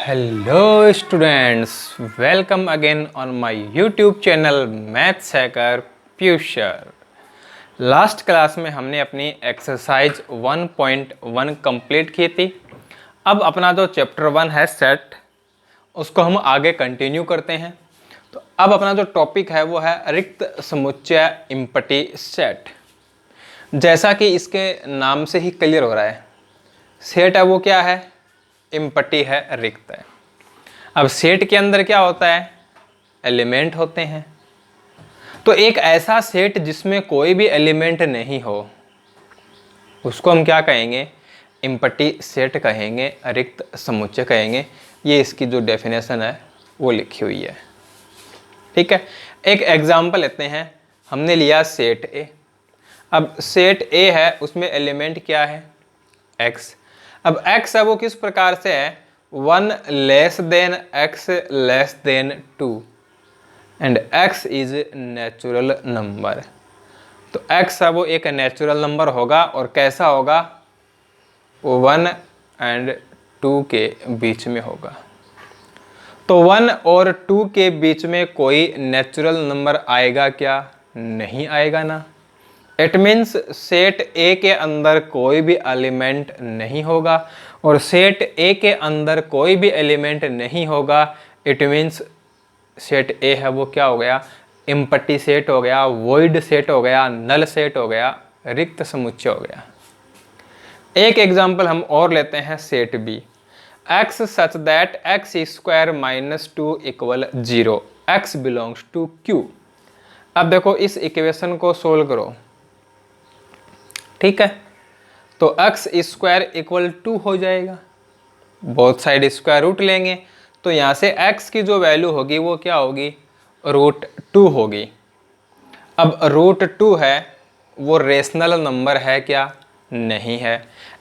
Hello students, welcome again on my YouTube channel maths hacker Piyush sir. Last class में हमने अपनी exercise 1.1 complete की थी। अब अपना जो चैप्टर 1 है सेट, उसको हम आगे कंटिन्यू करते हैं। तो अब अपना जो टॉपिक है वो है रिक्त समुच्चय इम्पटी सेट। जैसा कि इसके नाम से ही क्लियर हो रहा है, सेट है वो क्या है, इम्पटी है, रिक्त है। अब सेट के अंदर क्या होता है, एलिमेंट होते हैं। तो एक ऐसा सेट जिसमें कोई भी एलिमेंट नहीं हो, उसको हम क्या कहेंगे, इम्पटी सेट कहेंगे, रिक्त समुच्चय कहेंगे। ये इसकी जो डेफिनेशन है वो लिखी हुई है। ठीक है, एक एग्जांपल लेते हैं। हमने लिया सेट ए। अब सेट ए है, उसमें एलिमेंट क्या है, एक्स। अब x है वो किस प्रकार से है, 1 less than x less than 2 and x is natural number. तो x है वो एक नेचुरल नंबर होगा और कैसा होगा, 1 एंड 2 के बीच में होगा। तो 1 और 2 के बीच में कोई नेचुरल नंबर आएगा क्या, नहीं आएगा ना। इट मीन्स सेट ए के अंदर कोई भी एलिमेंट नहीं होगा, और सेट ए के अंदर कोई भी एलिमेंट नहीं होगा। इट मीन्स सेट ए है वो क्या हो गया, इम्पटी सेट हो गया, वॉइड सेट हो गया, नल सेट हो गया, रिक्त समुच्चय हो गया। एक एग्जांपल हम और लेते हैं, set B. x such that x square minus 2 equal 0, x belongs to q। अब देखो इस इक्वेशन को सोल्व करो। ठीक है, तो x स्क्वायर इक्वल 2 हो जाएगा, बोथ साइड स्क्वायर रूट लेंगे, तो यहाँ से x की जो वैल्यू होगी वो क्या होगी, √2 होगी। अब √2 है वो रेशनल नंबर है क्या, नहीं है।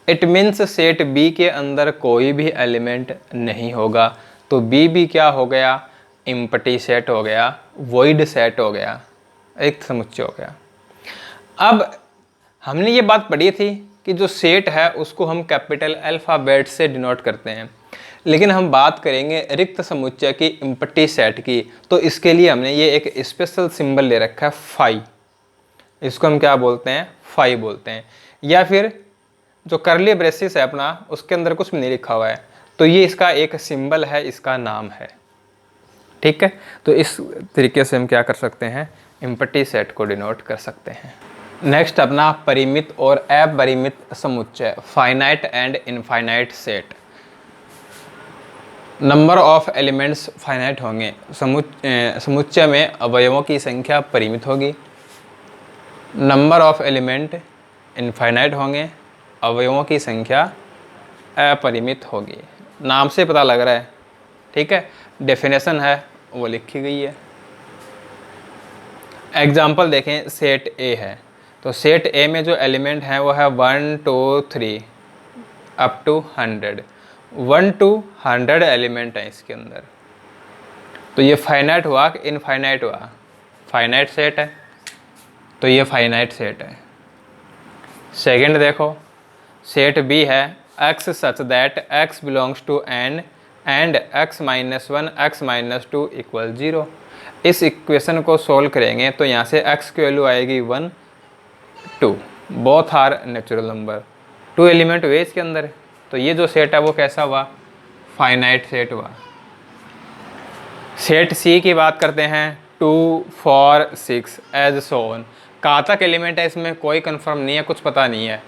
इट मीन्स सेट b के अंदर कोई भी एलिमेंट नहीं होगा। तो b भी क्या हो गया, इम्पटी सेट हो गया, वॉइड सेट हो गया, एक समुच्चय हो गया। अब हमने ये बात पढ़ी थी कि जो सेट है उसको हम कैपिटल अल्फ़ाबेट से डिनोट करते हैं, लेकिन हम बात करेंगे रिक्त समुच्चय की, इम्पटी सेट की। तो इसके लिए हमने ये एक स्पेशल सिंबल ले रखा है, फाई। इसको हम क्या बोलते हैं, फाई बोलते हैं। या फिर जो करली ब्रेसिस है अपना, उसके अंदर कुछ नहीं लिखा हुआ है, तो ये इसका एक सिंबल है, इसका नाम है। ठीक है, तो इस तरीके से हम क्या कर सकते हैं, इम्पटी सेट को डिनोट कर सकते हैं। नेक्स्ट अपना परिमित और अपरिमित समुच्चय, finite and infinite set. Number of elements finite होंगे, समुच्चय में अवयवों की संख्या परिमित होगी। नंबर ऑफ एलिमेंट इनफाइनाइट होंगे, अवयवों की संख्या अपरिमित होगी। नाम से पता लग रहा है। ठीक है, डेफिनेशन है वो लिखी गई है। एग्जाम्पल देखें, सेट ए है, तो सेट ए में जो एलिमेंट हैं वो है 1 2 3 अप टू 100। 1 to 100 एलिमेंट हैं इसके अंदर। तो ये फाइनाइट हुआ कि इनफाइनाइट हुआ, फाइनाइट सेट है, तो ये फाइनाइट सेट है। सेकंड देखो, सेट बी है, x such that x belongs to n and x minus 1 x minus 2 equal 0। इस इक्वेशन को सोल्व करेंगे तो यहाँ से x की वैल्यू आएगी 1 2, both are natural number, 2 element हुए इसके अंदर। तो ये जो सेट है वो कैसा हुआ, फाइनाइट सेट हुआ। सेट सी की बात करते हैं, 2 4 6 एज सो ऑन। कहाँ तक एलिमेंट है इसमें कोई कंफर्म नहीं है, कुछ पता नहीं है।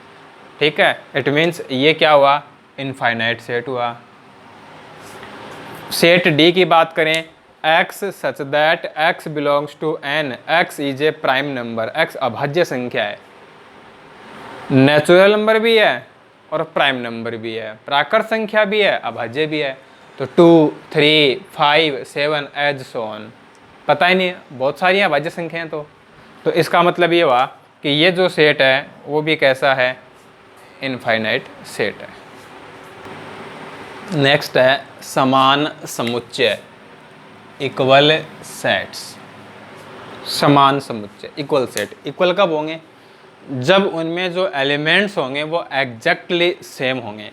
ठीक है, इट मीन्स ये क्या हुआ, इनफाइनाइट सेट हुआ। सेट डी की बात करें, x such that x belongs to n, x is a prime number, x अभाज्य संख्या है, नेचुरल नंबर भी है और प्राइम नंबर भी है, प्राकृत संख्या भी है, अभाज्य भी है। तो 2 3 5 7 एज सो ऑन, पता ही नहीं है, बहुत सारी अभाज्य संख्या हैं। तो इसका मतलब ये हुआ कि ये जो सेट है वो भी कैसा है, इनफाइनाइट सेट है। नेक्स्ट है समान समुच्चय, इक्वल सेट्स। समान समुच्चय, इक्वल सेट, इक्वल कब होंगे, जब उनमें जो एलिमेंट्स होंगे वो एग्जैक्टली सेम होंगे।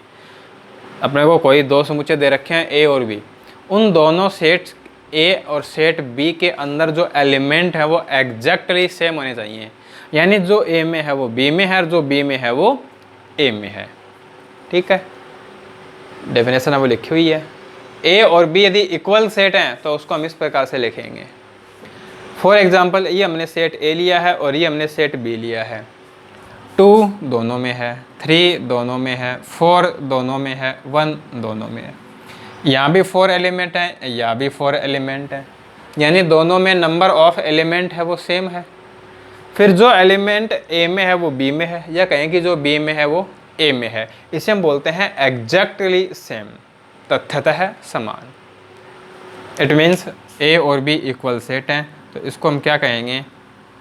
अपने को कोई दो समुच्चय दे रखे हैं ए और बी, उन दोनों सेट ए और सेट बी के अंदर जो एलिमेंट है वो एग्जैक्टली सेम होने चाहिए, यानी जो ए में है वो बी में है और जो बी में है वो ए में है। ठीक है, डेफिनेशन अब लिखी हुई है। ए और बी यदि इक्वल सेट हैं तो उसको हम इस प्रकार से लिखेंगे। फॉर एग्जाम्पल, ये हमने सेट ए लिया है और ये हमने सेट बी लिया है। 2 दोनों में है, 3 दोनों में है, 4 दोनों में है, 1 दोनों में है। यहाँ भी 4 एलिमेंट हैं, यहाँ भी 4 एलिमेंट हैं, यानी दोनों में नंबर ऑफ एलिमेंट है वो सेम है। फिर जो एलिमेंट ए में है वो बी में है, या कहें कि जो बी में है वो ए में है, इसे हम बोलते हैं एग्जैक्टली सेम, तथ्यतः समान। इट मीन्स ए और बी इक्वल सेट हैं, तो इसको हम क्या कहेंगे,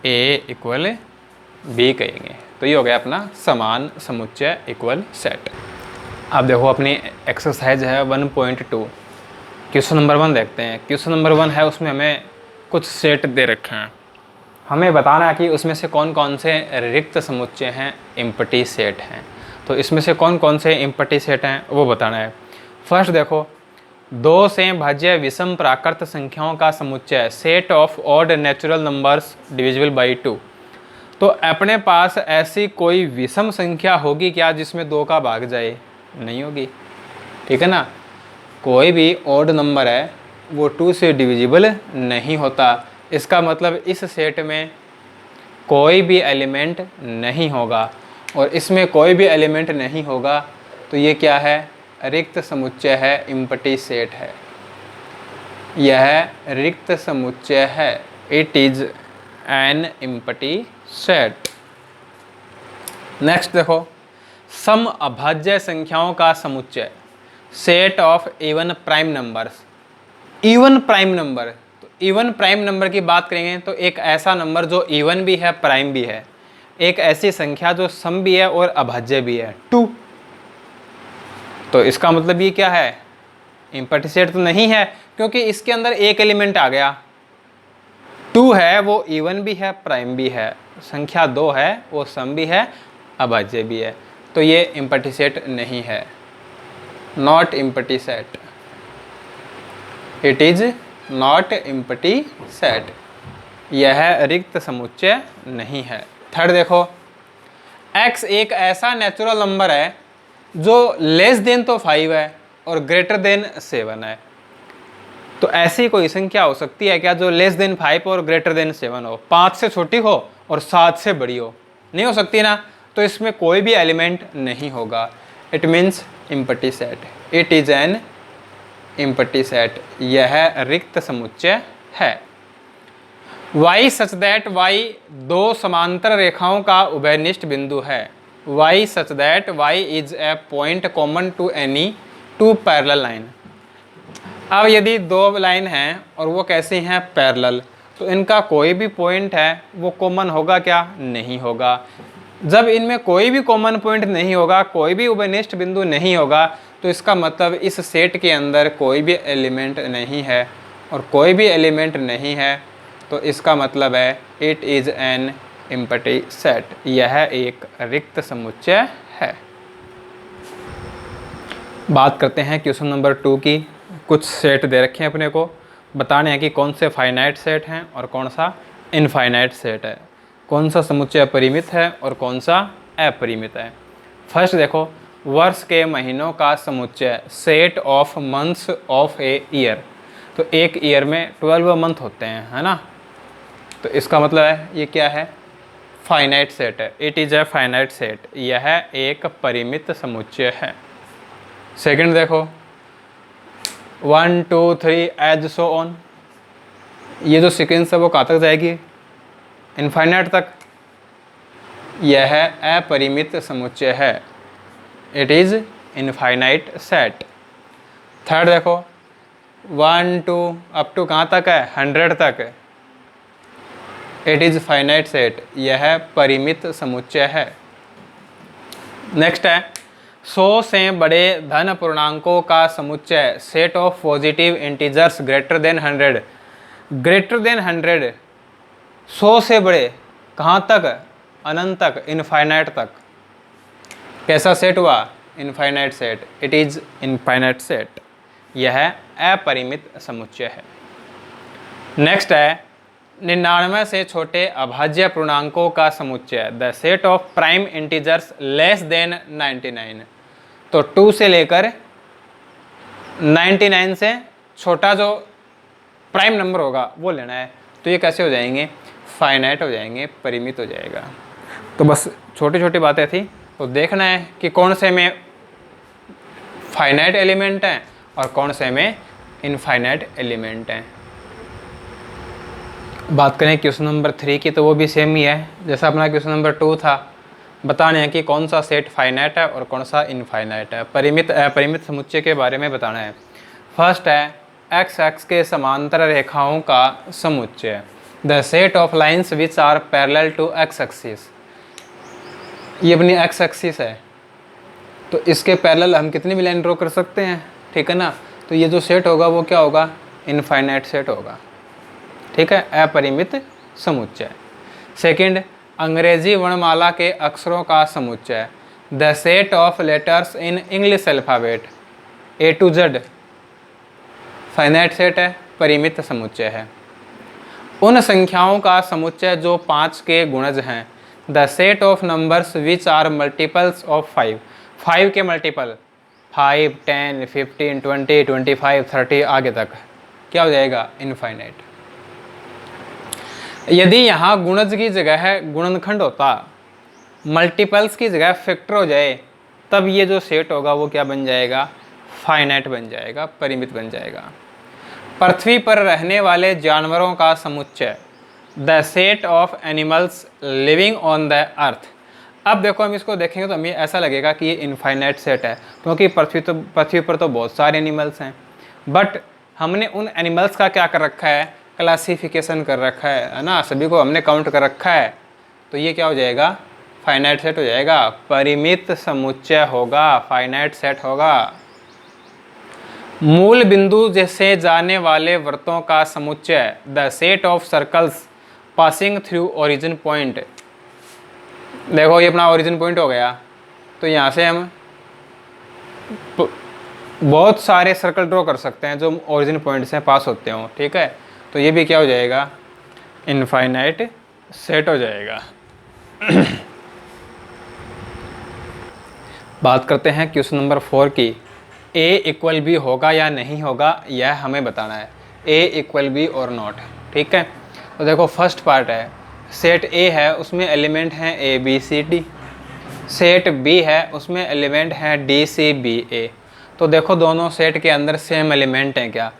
ए इक्वल बी कहेंगे। तो ये हो गया अपना समान समुच्चय इक्वल सेट। अब देखो अपनी एक्सरसाइज है 1.2, क्वेश्चन नंबर 1 देखते हैं। क्वेश्चन नंबर 1 है, उसमें हमें कुछ सेट दे रखे हैं, हमें बताना है कि उसमें से कौन कौन से रिक्त समुच्चय हैं, एम्प्टी सेट हैं। तो इसमें से कौन कौन से एम्प्टी सेट हैं वो बताना है। फर्स्ट देखो, 2 से भाज्य विषम प्राकृत संख्याओं का समुच्चय, set of odd natural numbers divisible by 2। तो अपने पास ऐसी कोई विषम संख्या होगी क्या जिसमें 2 का भाग जाए? नहीं होगी। ठीक है ना, कोई भी ऑड नंबर है वो 2 से डिविजिबल नहीं होता। इसका मतलब इस सेट में कोई भी एलिमेंट नहीं होगा, और इसमें कोई भी एलिमेंट नहीं होगा तो ये क्या है, रिक्त समुच्चय है, एम्प्टी सेट है। यह रिक्त समुच्चय है, it is an empty set. Next देखो, सम अभाज्य संख्याओं का समुच्चय, set of even prime numbers. Even prime number, तो इवन प्राइम नंबर की बात करेंगे तो एक ऐसा नंबर जो इवन भी है प्राइम भी है, एक ऐसी संख्या जो सम भी है और अभाज्य भी है, 2। तो इसका मतलब ये क्या है, एम्प्टी सेट तो नहीं है, क्योंकि इसके अंदर एक एलिमेंट आ गया। 2 है वो इवन भी है प्राइम भी है, संख्या 2 है वो सम भी है अभाज्य भी है, तो ये एम्प्टी सेट नहीं है, not empty set, it is not empty set. यह रिक्त समुच्चय नहीं है। थर्ड देखो, x एक ऐसा नेचुरल नंबर है जो लेस देन तो 5 है और ग्रेटर देन 7 है। तो ऐसी कोई संख्या हो सकती है क्या जो लेस देन 5 और ग्रेटर देन 7 हो, 5 से छोटी हो और 7 से बड़ी हो? नहीं हो सकती ना, तो इसमें कोई भी एलिमेंट नहीं होगा। It means empty set, it is an empty set. यह रिक्त समुच्चय है। y सच दैट y 2 समांतर रेखाओं का उभयनिष्ठ बिंदु है। y such that y is a point common to any 2 parallel line. अब यदि 2 लाइन हैं और वो कैसी हैं, पैरेलल, तो इनका कोई भी पॉइंट है वो कॉमन होगा क्या? नहीं होगा। जब इनमें कोई भी कॉमन पॉइंट नहीं होगा, कोई भी उभयनिष्ठ बिंदु नहीं होगा, तो इसका मतलब इस सेट के अंदर कोई भी एलिमेंट नहीं है, और कोई भी एलिमेंट नहीं है तो इसका मतलब है it is an empty set. यह एक रिक्त समुच्चय है। बात करते हैं क्वेश्चन नंबर 2 की। कुछ सेट दे रखे हैं अपने को, बताने हैं कि कौन से फाइनाइट सेट हैं और कौन सा इनफाइनाइट सेट है, कौन सा समुच्चय परिमित है और कौन सा अपरिमित है। फर्स्ट देखो, वर्ष के महीनों का समुच्चय, set of months of a year. तो एक ईयर में 12 मंथ होते हैं, है ना, तो इसका मतलब है ये क्या है, फाइनाइट सेट है, it is a finite set. यह एक परिमित समुच्चय है। सेकंड देखो, 1 2 3 एज सो ऑन, ये जो सीक्वेंस है वो कहाँ तक जाएगी, इनफाइनाइट तक। यह अपरिमित समुच्चय है, it is infinite set. Third देखो, 1 2 अप टू कहाँ तक है, 100 तक, इट इज़ फाइनाइट सेट। यह परिमित समुच्चय है। नेक्स्ट है, 100 से बड़े धन पूर्णांकों का समुच्चय, set of positive integers greater than 100। Greater than 100, 100 से बड़े कहाँ तक, अनंत तक, इनफाइनाइट तक। कैसा सेट हुआ, infinite set, it is infinite set, यह अपरिमित समुच्चय है। नेक्स्ट है 99 से छोटे अभाज्य पूर्णांकों का समुच्चय, the set of prime integers less than 99। तो 2 से लेकर 99 से छोटा जो प्राइम नंबर होगा वो लेना है। तो ये कैसे हो जाएंगे, फाइनाइट हो जाएंगे, परिमित हो जाएगा। तो बस छोटी छोटी बातें थी, तो देखना है कि कौन से में फाइनाइट एलिमेंट हैं और कौन से में इनफाइनाइट एलिमेंट हैं। बात करें क्वेश्चन नंबर 3 की, तो वो भी सेम ही है जैसा अपना क्वेश्चन नंबर 2 था। बताना है कि कौन सा सेट फाइनाइट है और कौन सा इनफाइनाइट है। परिमित अपरिमित समुच्चय के बारे में बताना है। फर्स्ट है एक्स एक्स के समांतर रेखाओं का समुच्चय, the set of lines which are parallel to X axis. ये अपनी एक्स एक्सिस है, तो इसके पैरेलल हम कितनी भी लाइन ड्रॉ कर सकते हैं, ठीक है ना। तो ये जो सेट होगा वो क्या होगा, इनफाइनाइट सेट होगा, ठीक है, अपरिमित समुच्चय। सेकंड, अंग्रेजी वर्णमाला के अक्षरों का समुच्चय, the set of letters in English alphabet, A to Z, finite set है, परिमित समुच्चय है। उन संख्याओं का समुच्चय जो 5 के गुणज हैं, the set of numbers which are multiples of 5, 5 के मल्टीपल 5, 10, 15, 20, 25, 30 आगे तक, क्या हो जाएगा, इनफाइनाइट। यदि यहाँ गुणज की जगह गुणनखंड होता, मल्टीपल्स की जगह फैक्टर हो जाए, तब ये जो सेट होगा वो क्या बन जाएगा, फाइनाइट बन जाएगा, परिमित बन जाएगा। पृथ्वी पर रहने वाले जानवरों का समुच्चय, the set of animals living on the earth. अब देखो हम इसको देखेंगे तो हमें ऐसा लगेगा कि ये इनफाइनाइट सेट है, क्योंकि पृथ्वी पर तो बहुत सारे एनिमल्स हैं, बट हमने उन एनिमल्स का क्या कर रखा है, क्लासिफिकेशन कर रखा है ना, सभी को हमने काउंट कर रखा है। तो ये क्या हो जाएगा, फाइनाइट सेट हो जाएगा, परिमित समुच्चय होगा, फाइनाइट सेट होगा। मूल बिंदु जैसे जाने वाले वृत्तों का समुच्चय, the set of circles passing through origin point. देखो ये अपना ओरिजिन पॉइंट हो गया, तो यहाँ से हम बहुत सारे सर्कल ड्रॉ कर सकते हैं जो ओरिजिन पॉइंट से पास होते हों, ठीक है। तो ये भी क्या हो जाएगा, इनफाइनाइट सेट हो जाएगा। बात करते हैं क्वेश्चन नंबर 4 की। ए इक्वल बी होगा या नहीं होगा, यह हमें बताना है, ए इक्वल बी और नॉट, ठीक है। तो देखो फर्स्ट पार्ट है, सेट ए है उसमें एलिमेंट हैं A B C D, set B है उसमें एलिमेंट हैं डी सी बी ए। तो देखो दोनों सेट के अंदर सेम एलिमेंट हैं क्या,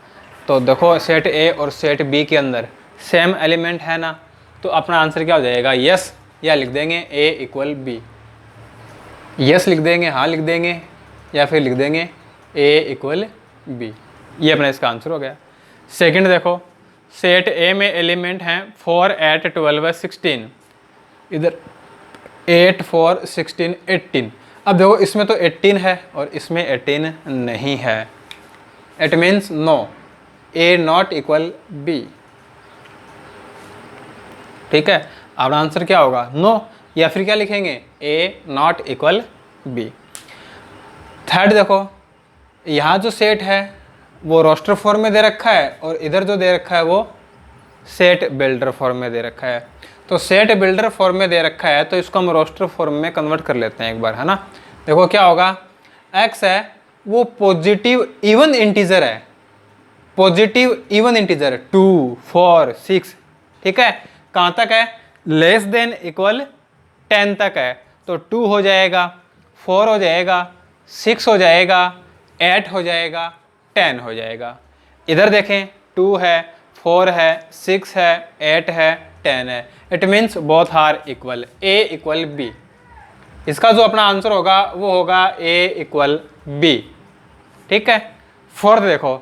तो देखो सेट ए और सेट बी के अंदर सेम एलिमेंट है ना, तो अपना आंसर क्या हो जाएगा, यस, या लिख देंगे ए इक्वल बी, यस लिख देंगे, हाँ लिख देंगे, या फिर लिख देंगे ए इक्वल बी, ये अपना इसका आंसर हो गया। सेकंड देखो, सेट ए में एलिमेंट हैं 4, 8, 12, 16, इधर 8, 4, 16, 18। अब देखो इसमें तो 18 है और इसमें 18 नहीं है, it means no, A not equal B, ठीक है। अब आंसर क्या होगा, नो, या फिर क्या लिखेंगे, ए नॉट इक्वल बी। थर्ड देखो, यहाँ जो सेट है वो रोस्टर फॉर्म में दे रखा है और इधर जो दे रखा है वो सेट बिल्डर फॉर्म में दे रखा है। तो सेट बिल्डर फॉर्म में दे रखा है तो इसको हम रोस्टर फॉर्म में कन्वर्ट कर लेते हैं एक बार, है ना। देखो क्या होगा, एक्स है वो पॉजिटिव इवन इंटीजर है, पॉजिटिव इवन इंटीजर 2, 4, 6, ठीक है। कहाँ तक है, लेस देन इक्वल 10 तक है, तो 2 हो जाएगा, 4 हो जाएगा, 6 हो जाएगा, 8 हो जाएगा, 10 हो जाएगा। इधर देखें 2 है, 4 है, 6 है, 8 है, 10 है, it means both are equal, A equal B. इसका जो अपना आंसर होगा वो होगा ए इक्वल बी, ठीक है। फोर्थ देखो,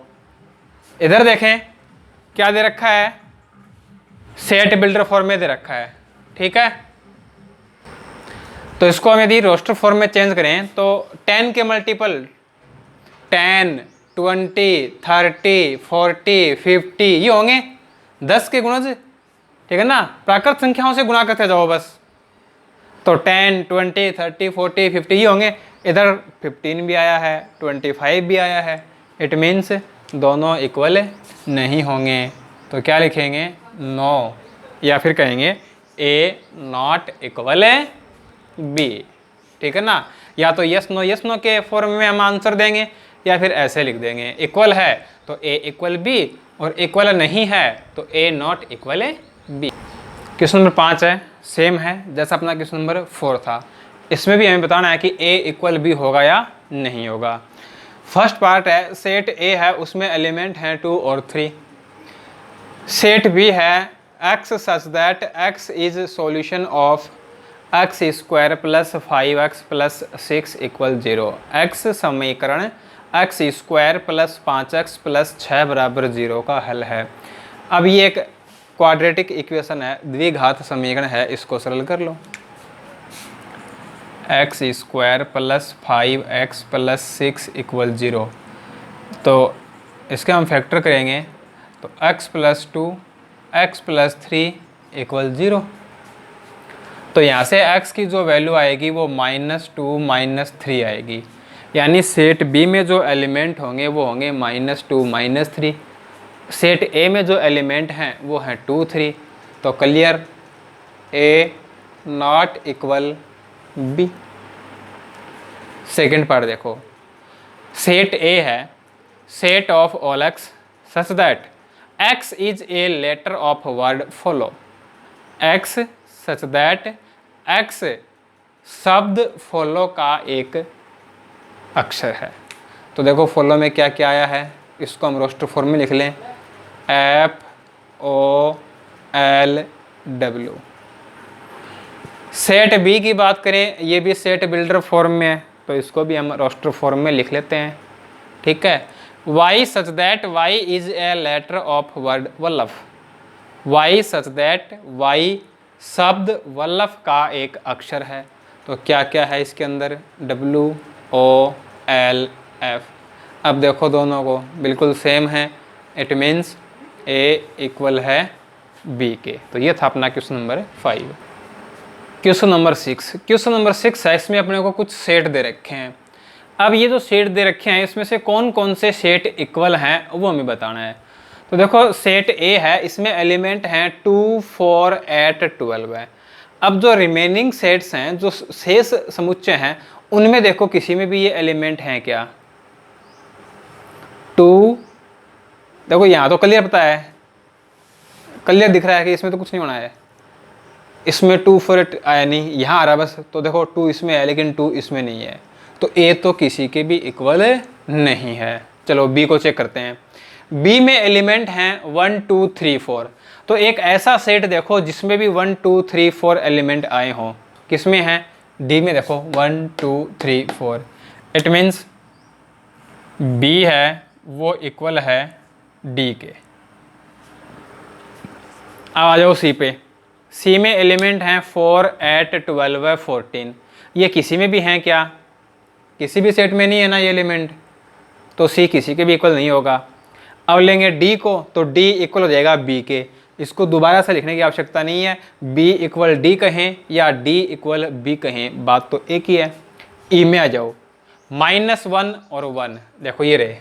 इधर देखें क्या दे रखा है, सेट बिल्डर फॉर्म में दे रखा है, ठीक है। तो इसको हम यदि रोस्टर फॉर्म में चेंज करें तो 10 के मल्टीपल 10, 20, 30, 40, 50 ये होंगे 10 के गुणज, ठीक है ना। प्राकृत संख्याओं से गुणा करते जाओ बस, तो 10, 20, 30, 40, 50 ये होंगे इधर 15 भी आया है, 25 भी आया है। इट मीन्स दोनों इक्वल नहीं होंगे। तो क्या लिखेंगे? नो, या फिर कहेंगे ए नॉट इक्वल बी। ठीक है ना? या तो यस नो के फॉर्म में हम आंसर देंगे, या फिर ऐसे लिख देंगे इक्वल है तो ए इक्वल बी, और इक्वल नहीं है तो A not equal B. Question number 5 है, सेम है जैसा अपना क्वेश्चन नंबर 4 था। इसमें भी हमें बताना है कि ए इक्वल बी होगा या नहीं होगा। फर्स्ट पार्ट है, सेट ए है उसमें एलिमेंट हैं 2 और 3। सेट बी है x such that x is solution of x square plus 5x plus 6 equal 0। x समीकरण x square plus 5x plus 6 बराबर 0 का हल है। अब ये एक क्वाड्रेटिक इक्वेशन है, द्विघात समीकरण है, इसको सरल कर लो। x square plus 5x plus 6 equal 0। तो इसके हम फैक्टर करेंगे तो x plus 2 x plus 3 equal 0। तो यहाँ से x की जो वैल्यू आएगी वो -2 -3 आएगी, यानी सेट B में जो एलिमेंट होंगे वो होंगे -2 -3। सेट A में जो एलिमेंट हैं वो हैं 2 3। तो clear A not equal B। Second part देखो, सेट A है set of all x such that x is a letter of word follow. x such that x शब्द फॉलो का एक अक्षर है। तो देखो फॉलो में क्या क्या आया है, इसको हम रोस्टर फॉर्म में लिख लें, FOLW। सेट बी की बात करें, ये भी सेट बिल्डर फॉर्म में है, तो इसको भी हम रोस्टर फॉर्म में लिख लेते हैं। ठीक है, y such that y is a letter of word Vallabh. y such that y शब्द वल्लभ का एक अक्षर है। तो क्या क्या है इसके अंदर, WOLF। अब देखो दोनों को बिल्कुल सेम है, इट मीन्स A इक्वल है B के। तो ये था अपना question number 5। Question number 6, question number 6 है, इसमें अपने को कुछ सेट दे रखे हैं। अब ये जो सेट दे रखे हैं इसमें से कौन कौन से सेट इक्वल हैं वो हमें बताना है। तो देखो सेट A है, इसमें एलिमेंट हैं 2 4 8 12 है। अब जो रिमेनिंग सेट्स हैं, जो शेष समुच्चय हैं, उनमें देखो किसी में भी ये एलिमेंट हैं क्या? 2, देखो यहाँ तो क्लियर पता है, क्लियर दिख रहा है कि इसमें तो कुछ नहीं होना है, इसमें 2 4 8 आया नहीं, यहाँ आ रहा बस। तो देखो 2 इसमें है लेकिन 2 इसमें नहीं है, तो A तो किसी के भी इक्वल नहीं है। चलो B को चेक करते हैं। B में एलिमेंट हैं 1 2 3 4। तो एक ऐसा सेट देखो जिसमें भी 1 2 3 4 एलिमेंट आए हों। किसमें है? D में देखो 1 2 3 4। इट मीन्स B है वो इक्वल है D के। अब आ जाओ C पे। C में एलिमेंट हैं 4 8 12 14। ये किसी में भी हैं क्या? किसी भी सेट में नहीं है ना ये एलिमेंट, तो C किसी के भी इक्वल नहीं होगा। अब लेंगे D को, तो D इक्वल हो जाएगा B के। इसको दोबारा से लिखने की आवश्यकता नहीं है, B इक्वल D कहें या D इक्वल B कहें, बात तो एक ही है। E में आ जाओ, -1 और 1, देखो ये रहे।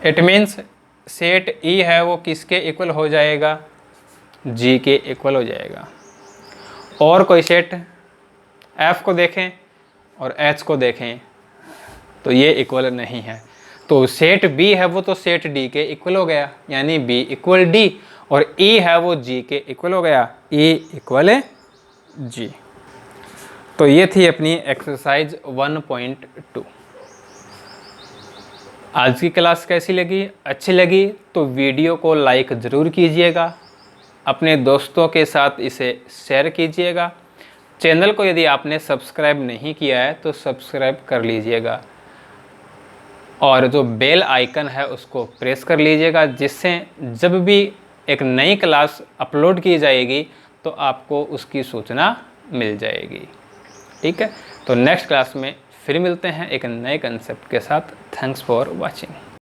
इट मीन्स सेट E है वो किसके इक्वल हो जाएगा? G के इक्वल हो जाएगा। और कोई सेट F को देखें और H को देखें तो ये इक्वल नहीं है। तो सेट B है वो तो सेट D के इक्वल हो गया, यानी B इक्वल D, और E है वो G के इक्वल हो गया, E इक्वल G। तो ये थी अपनी एक्सरसाइज 1.2। आज की क्लास कैसी लगी? अच्छी लगी तो वीडियो को लाइक ज़रूर कीजिएगा, अपने दोस्तों के साथ इसे शेयर कीजिएगा। चैनल को यदि आपने सब्सक्राइब नहीं किया है तो सब्सक्राइब कर लीजिएगा, और जो बेल आइकन है उसको प्रेस कर लीजिएगा, जिससे जब भी एक नई क्लास अपलोड की जाएगी तो आपको उसकी सूचना मिल जाएगी। ठीक है, तो नेक्स्ट क्लास में फिर मिलते हैं एक नए कंसेप्ट के साथ। Thanks for watching.